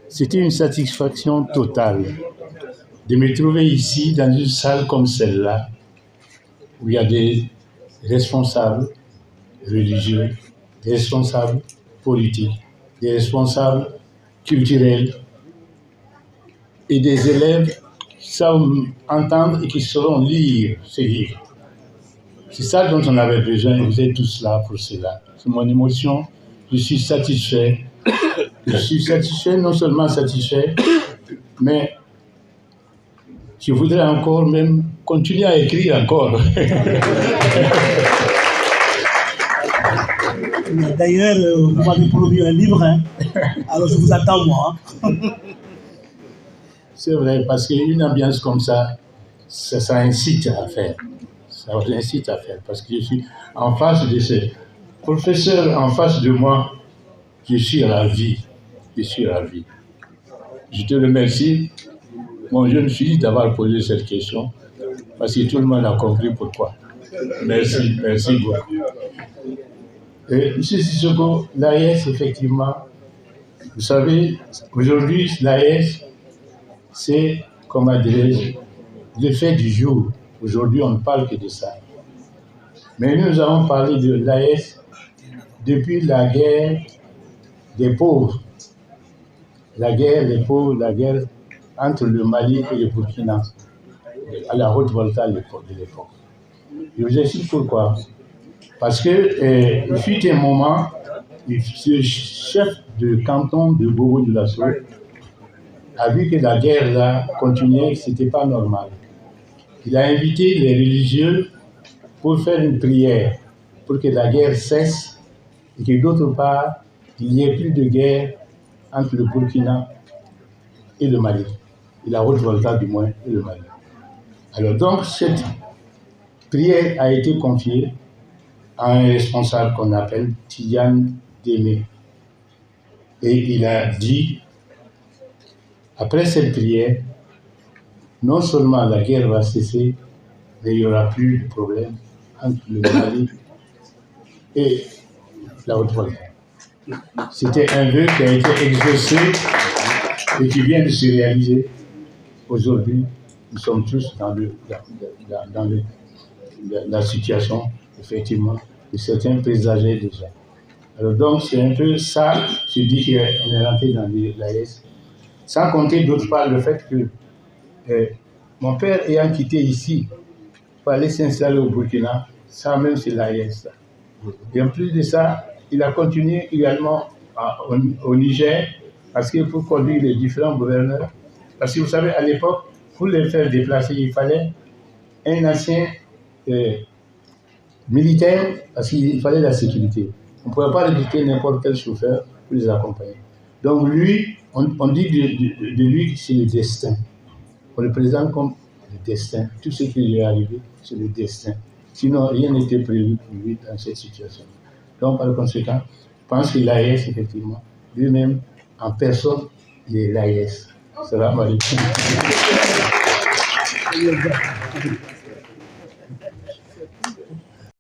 C'était une satisfaction totale de me trouver ici dans une salle comme celle-là, où il y a des responsables religieux, des responsables politiques, des responsables culturels et des élèves qui savent entendre et qui sauront lire ces livres. C'est ça dont on avait besoin et vous êtes tous là pour cela. C'est mon émotion, je suis satisfait. Je suis satisfait, non seulement satisfait, mais je voudrais encore même continuer à écrire encore. D'ailleurs, vous m'avez promis un livre, hein? Alors je vous attends, moi. C'est vrai, parce qu'une ambiance comme ça incite à faire. Ça incite à faire, parce que je suis en face de ces professeurs, en face de moi, je suis ravi. Je suis ravi. Je te remercie, mon jeune fils, d'avoir posé cette question, parce que tout le monde a compris pourquoi. Merci, merci beaucoup. Et M. Sissoko, l'AES, effectivement, vous savez, aujourd'hui, l'AES, c'est, comment dirais-je, le fait du jour. Aujourd'hui, on ne parle que de ça. Mais nous avons parlé de l'AES depuis la guerre des pauvres. La guerre des pauvres, la guerre entre le Mali et le Burkina, à la Haute-Volta de l'époque. Je vous explique pourquoi. Parce que, il fut un moment, ce chef de canton de Bobo-Dioulasso a vu que la guerre là continuait, ce n'était pas normal. Il a invité les religieux pour faire une prière, pour que la guerre cesse et que d'autre part, il n'y ait plus de guerre entre le Burkina et le Mali, et la Haute-Volta du moins, et le Mali. Alors donc, cette prière a été confiée à un responsable qu'on appelle Tidiane Démé. Et il a dit, après cette prière, non seulement la guerre va cesser, mais il n'y aura plus de problème entre le Mali et la Haute-Volta. C'était un vœu qui a été exaucé et qui vient de se réaliser. Aujourd'hui, nous sommes tous dans la situation, effectivement, de certains présageaient déjà. Alors donc, c'est un peu ça, je dis qu'on est rentré dans l'AES. Sans compter d'autre part le fait que mon père ayant quitté ici pour aller s'installer au Burkina, ça même c'est l'AES. Et en plus de ça, il a continué également au Niger, parce que pour conduire les différents gouverneurs, parce que vous savez, à l'époque, pour les faire déplacer, il fallait un ancien militaire, parce qu'il fallait la sécurité. On ne pouvait pas recruter n'importe quel chauffeur pour les accompagner. Donc lui, on dit de lui que c'est le destin. On le présente comme le destin. Tout ce qui lui est arrivé, c'est le destin. Sinon, rien n'était prévu pour lui dans cette situation. Donc, par conséquent, je pense que l'AES, effectivement, lui-même, en personne, il est l'AES. Salam alaikum.